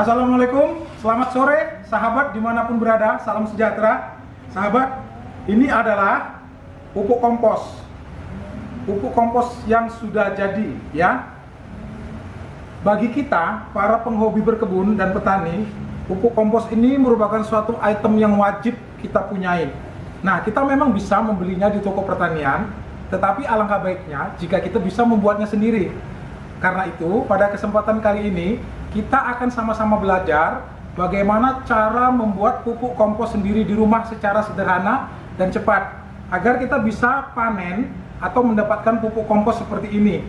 Assalamualaikum, selamat sore sahabat dimanapun berada, salam sejahtera. Sahabat, ini adalah pupuk kompos. Pupuk kompos yang sudah jadi ya. Bagi kita, para penghobi berkebun dan petani, pupuk kompos ini merupakan suatu item yang wajib kita punyai. Nah, kita memang bisa membelinya di toko pertanian, tetapi alangkah baiknya jika kita bisa membuatnya sendiri. Karena itu, pada kesempatan kali ini, kita akan sama-sama belajar bagaimana cara membuat pupuk kompos sendiri di rumah secara sederhana dan cepat, agar kita bisa panen atau mendapatkan pupuk kompos seperti ini,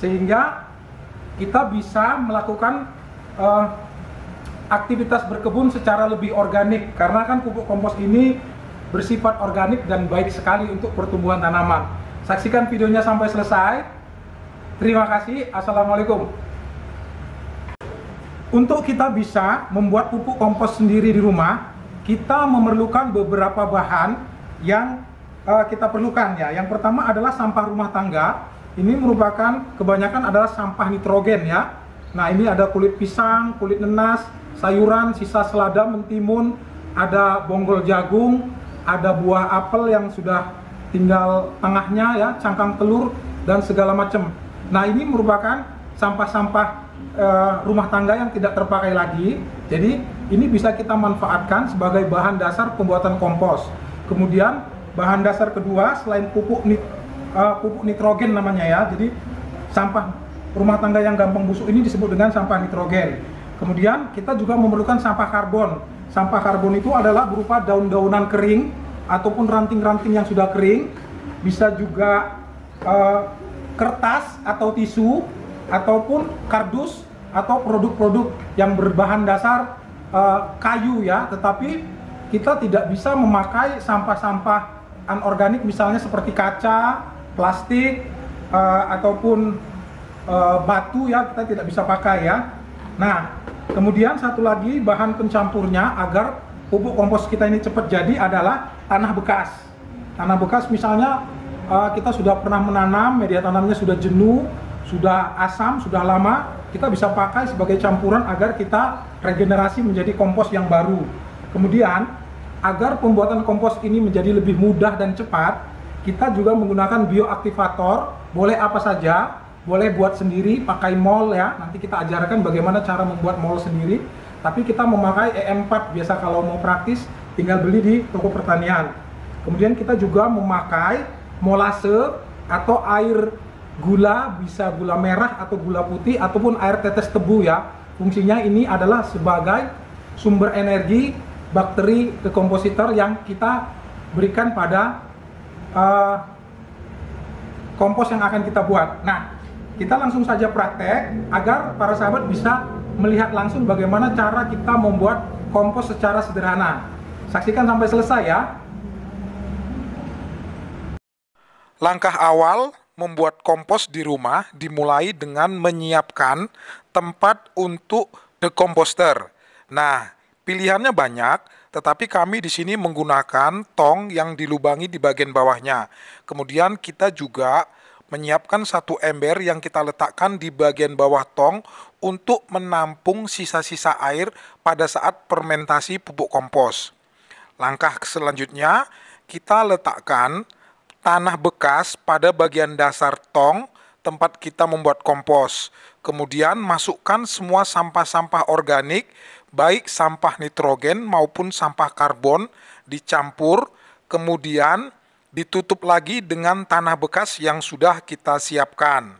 sehingga kita bisa melakukan aktivitas berkebun secara lebih organik, karena kan pupuk kompos ini bersifat organik dan baik sekali untuk pertumbuhan tanaman. Saksikan videonya sampai selesai. Terima kasih. Assalamualaikum. Untuk kita bisa membuat pupuk kompos sendiri di rumah, kita memerlukan beberapa bahan yang kita perlukan ya. Yang pertama adalah sampah rumah tangga. Ini merupakan kebanyakan adalah sampah nitrogen ya. Nah, ini ada kulit pisang, kulit nenas, sayuran, sisa selada, mentimun, ada bonggol jagung, ada buah apel yang sudah tinggal tengahnya ya, cangkang telur dan segala macam. Nah, ini merupakan sampah-sampah rumah tangga yang tidak terpakai lagi. Jadi ini bisa kita manfaatkan sebagai bahan dasar pembuatan kompos. Kemudian bahan dasar kedua selain pupuk nitrogen namanya ya. Jadi sampah rumah tangga yang gampang busuk ini disebut dengan sampah nitrogen. Kemudian kita juga memerlukan sampah karbon. Sampah karbon itu adalah berupa daun-daunan kering ataupun ranting-ranting yang sudah kering. Bisa juga kertas atau tisu, ataupun kardus atau produk-produk yang berbahan dasar kayu ya, tetapi kita tidak bisa memakai sampah-sampah anorganik misalnya seperti kaca, plastik, ataupun batu ya, kita tidak bisa pakai ya. Nah, kemudian satu lagi bahan pencampurnya agar pupuk kompos kita ini cepat jadi adalah tanah bekas. Tanah bekas misalnya kita sudah pernah menanam, media tanamnya sudah jenuh, sudah asam, sudah lama, kita bisa pakai sebagai campuran agar kita regenerasi menjadi kompos yang baru. Kemudian, agar pembuatan kompos ini menjadi lebih mudah dan cepat, kita juga menggunakan bioaktivator, boleh apa saja, boleh buat sendiri, pakai mol ya, nanti kita ajarkan bagaimana cara membuat mol sendiri, tapi kita memakai EM4, biasa kalau mau praktis, tinggal beli di toko pertanian. Kemudian kita juga memakai molase atau air gula, bisa gula merah atau gula putih ataupun air tetes tebu ya. Fungsinya ini adalah sebagai sumber energi bakteri dekompositor yang kita berikan pada kompos yang akan kita buat. Nah, kita langsung saja praktek agar para sahabat bisa melihat langsung bagaimana cara kita membuat kompos secara sederhana. Saksikan sampai selesai ya. Langkah awal membuat kompos di rumah dimulai dengan menyiapkan tempat untuk dekomposter. Nah, pilihannya banyak, tetapi kami di sini menggunakan tong yang dilubangi di bagian bawahnya. Kemudian kita juga menyiapkan satu ember yang kita letakkan di bagian bawah tong untuk menampung sisa-sisa air pada saat fermentasi pupuk kompos. Langkah selanjutnya, kita letakkan tanah bekas pada bagian dasar tong tempat kita membuat kompos. Kemudian masukkan semua sampah-sampah organik, baik sampah nitrogen maupun sampah karbon, dicampur, kemudian ditutup lagi dengan tanah bekas yang sudah kita siapkan.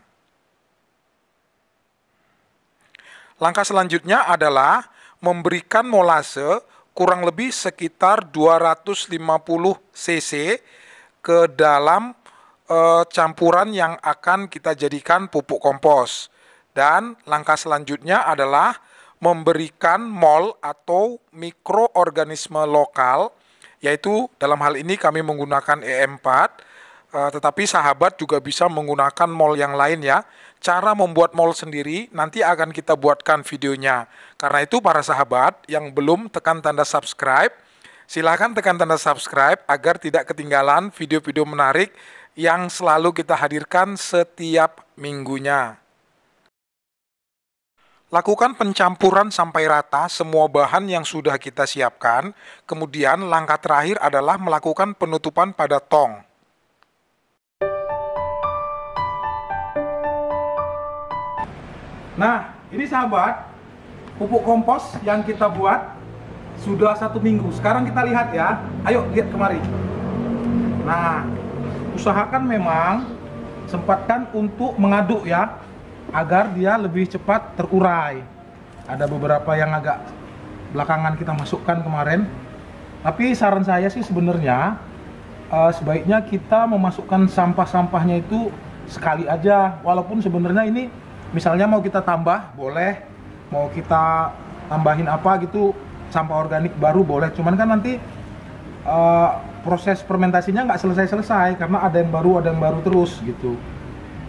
Langkah selanjutnya adalah memberikan molase kurang lebih sekitar 250 cc ke dalam campuran yang akan kita jadikan pupuk kompos. Dan langkah selanjutnya adalah memberikan mol atau mikroorganisme lokal, yaitu dalam hal ini kami menggunakan EM4, tetapi sahabat juga bisa menggunakan mol yang lain ya. Cara membuat mol sendiri nanti akan kita buatkan videonya. Karena itu para sahabat yang belum tekan tanda subscribe, silahkan tekan tanda subscribe agar tidak ketinggalan video-video menarik yang selalu kita hadirkan setiap minggunya. Lakukan pencampuran sampai rata semua bahan yang sudah kita siapkan. Kemudian langkah terakhir adalah melakukan penutupan pada tong. Nah, ini sahabat, pupuk kompos yang kita buat sudah 1 minggu. Sekarang kita lihat ya. Ayo lihat kemari. Nah, usahakan memang sempatkan untuk mengaduk ya, agar dia lebih cepat terurai. Ada beberapa yang agak belakangan kita masukkan kemarin. Tapi saran saya sih sebenarnya sebaiknya kita memasukkan sampah-sampahnya itu sekali aja. Walaupun sebenarnya ini misalnya mau kita tambah boleh, mau kita tambahin apa gitu sampah organik baru boleh. Cuman kan nanti proses fermentasinya nggak selesai-selesai karena ada yang baru terus gitu.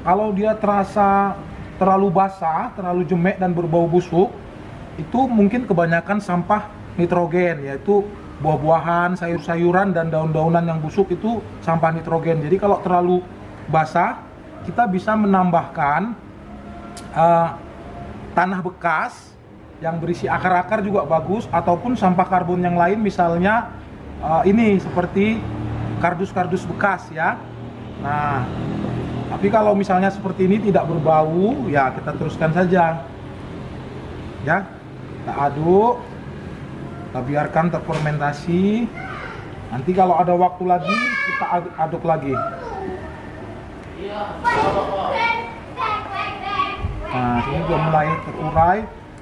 Kalau dia terasa terlalu basah, terlalu jemek dan berbau busuk, itu mungkin kebanyakan sampah nitrogen, yaitu buah-buahan, sayur-sayuran dan daun-daunan yang busuk itu sampah nitrogen. Jadi kalau terlalu basah, kita bisa menambahkan tanah bekas yang berisi akar-akar juga bagus, ataupun sampah karbon yang lain, misalnya ini seperti kardus-kardus bekas ya. Nah, tapi kalau misalnya seperti ini tidak berbau, ya kita teruskan saja. Ya, kita aduk, kita biarkan terfermentasi. Nanti kalau ada waktu lagi, kita aduk lagi. Nah, ini sudah mulai terurai.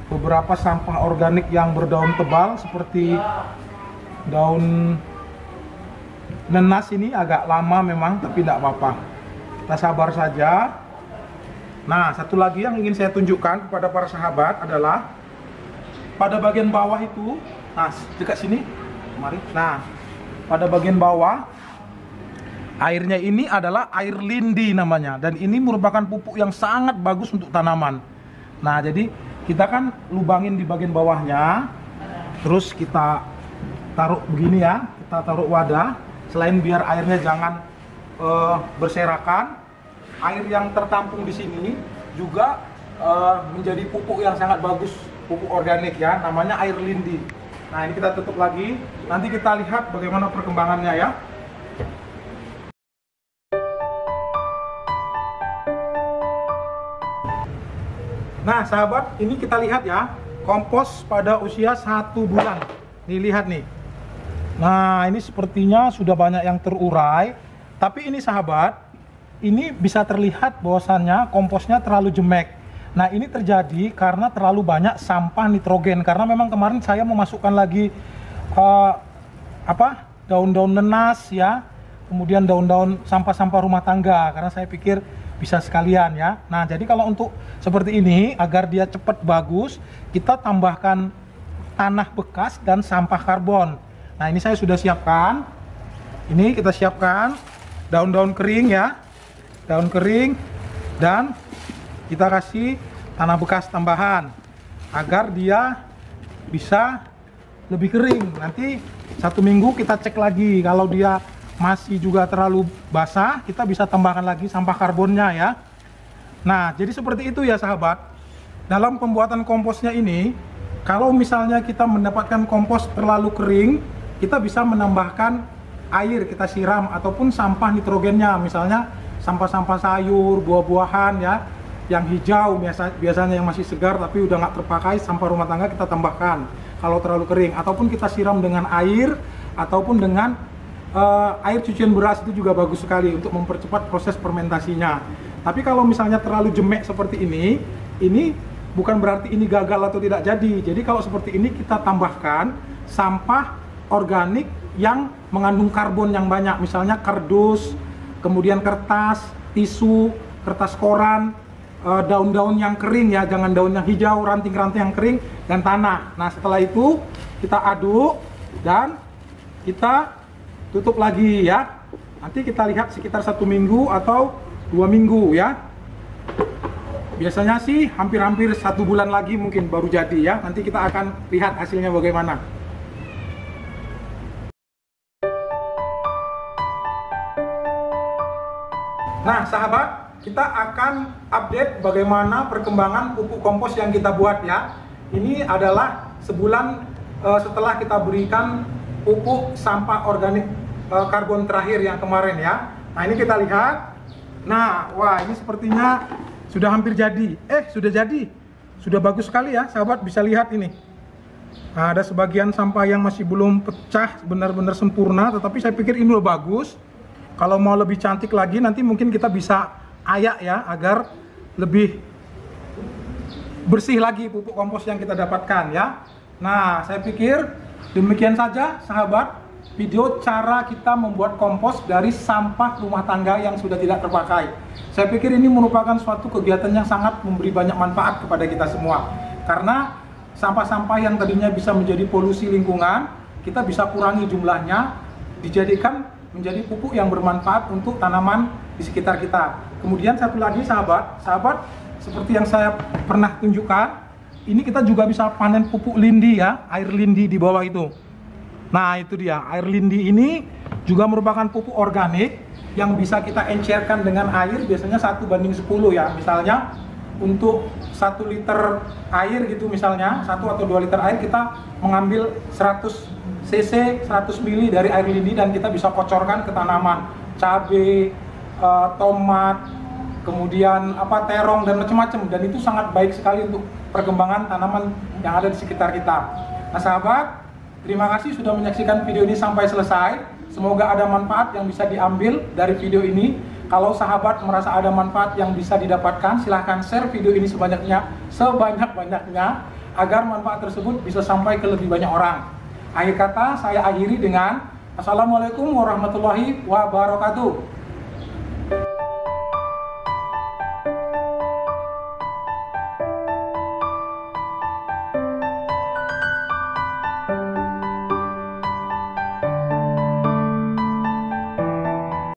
Beberapa sampah organik yang berdaun tebal seperti daun nenas ini agak lama memang, tapi tidak apa-apa. Kita sabar saja. Nah, satu lagi yang ingin saya tunjukkan kepada para sahabat adalah pada bagian bawah itu, nah dekat sini, mari. Nah, pada bagian bawah airnya ini adalah air lindi namanya, dan ini merupakan pupuk yang sangat bagus untuk tanaman. Nah, jadi kita kan lubangin di bagian bawahnya, terus kita taruh begini ya, kita taruh wadah. Selain biar airnya jangan berserakan, air yang tertampung di sini juga menjadi pupuk yang sangat bagus, pupuk organik ya, namanya air lindi. Nah, ini kita tutup lagi, nanti kita lihat bagaimana perkembangannya ya. Nah sahabat, ini kita lihat ya, kompos pada usia 1 bulan. Nih lihat nih. Nah, ini sepertinya sudah banyak yang terurai. Tapi ini sahabat, ini bisa terlihat bahwasannya komposnya terlalu jemek. Nah, ini terjadi karena terlalu banyak sampah nitrogen. Karena memang kemarin saya memasukkan lagi daun-daun nenas ya, kemudian daun-daun sampah-sampah rumah tangga. Karena saya pikir bisa sekalian ya. Nah, jadi kalau untuk seperti ini, agar dia cepat bagus, kita tambahkan tanah bekas dan sampah karbon. Nah, ini saya sudah siapkan. Ini kita siapkan daun-daun kering ya, daun kering, dan kita kasih tanah bekas tambahan agar dia bisa lebih kering. Nanti 1 minggu kita cek lagi, kalau dia masih juga terlalu basah, kita bisa tambahkan lagi sampah karbonnya ya. Nah, jadi seperti itu ya sahabat. Dalam pembuatan komposnya ini, kalau misalnya kita mendapatkan kompos terlalu kering, kita bisa menambahkan air, kita siram, ataupun sampah nitrogennya, misalnya sampah-sampah sayur, buah-buahan ya, yang hijau biasanya yang masih segar tapi udah nggak terpakai, sampah rumah tangga kita tambahkan kalau terlalu kering, ataupun kita siram dengan air, ataupun dengan air cucian beras, itu juga bagus sekali untuk mempercepat proses fermentasinya. Tapi kalau misalnya terlalu jemek seperti ini bukan berarti ini gagal atau tidak jadi. Jadi kalau seperti ini kita tambahkan sampah organik yang mengandung karbon yang banyak, misalnya kardus, kemudian kertas, tisu, kertas koran, daun-daun yang kering ya, jangan daun yang hijau, ranting-ranting yang kering, dan tanah. Nah, setelah itu kita aduk dan kita tutup lagi ya. Nanti kita lihat sekitar 1 minggu atau 2 minggu ya. Biasanya sih hampir-hampir 1 bulan lagi mungkin baru jadi ya. Nanti kita akan lihat hasilnya bagaimana. Nah sahabat, kita akan update bagaimana perkembangan pupuk kompos yang kita buat ya. Ini adalah sebulan setelah kita berikan pupuk sampah organik karbon terakhir yang kemarin ya. Nah ini kita lihat. Nah, wah ini sepertinya sudah hampir jadi. Sudah jadi. Sudah bagus sekali ya, sahabat bisa lihat ini. Nah, ada sebagian sampah yang masih belum pecah benar-benar sempurna, tetapi saya pikir ini udah bagus. Kalau mau lebih cantik lagi nanti mungkin kita bisa ayak ya, agar lebih bersih lagi pupuk kompos yang kita dapatkan ya. Nah, saya pikir demikian saja sahabat video cara kita membuat kompos dari sampah rumah tangga yang sudah tidak terpakai. Saya pikir ini merupakan suatu kegiatan yang sangat memberi banyak manfaat kepada kita semua. Karena sampah-sampah yang tadinya bisa menjadi polusi lingkungan, kita bisa kurangi jumlahnya, dijadikan menjadi pupuk yang bermanfaat untuk tanaman di sekitar kita. Kemudian satu lagi sahabat seperti yang saya pernah tunjukkan, ini kita juga bisa panen pupuk lindi ya, air lindi di bawah itu. Nah itu dia, air lindi ini juga merupakan pupuk organik yang bisa kita encerkan dengan air, biasanya 1:10 ya. Misalnya untuk 1 liter air gitu misalnya, 1 atau 2 liter air kita mengambil 100 cc, 100 ml dari air lindi dan kita bisa kocorkan ke tanaman, cabai, tomat, kemudian terong dan macam-macam, dan itu sangat baik sekali untuk perkembangan tanaman yang ada di sekitar kita. Nah sahabat, terima kasih sudah menyaksikan video ini sampai selesai. Semoga ada manfaat yang bisa diambil dari video ini. Kalau sahabat merasa ada manfaat yang bisa didapatkan, silahkan share video ini sebanyak-banyaknya agar manfaat tersebut bisa sampai ke lebih banyak orang. Akhir kata saya akhiri dengan Assalamualaikum warahmatullahi wabarakatuh.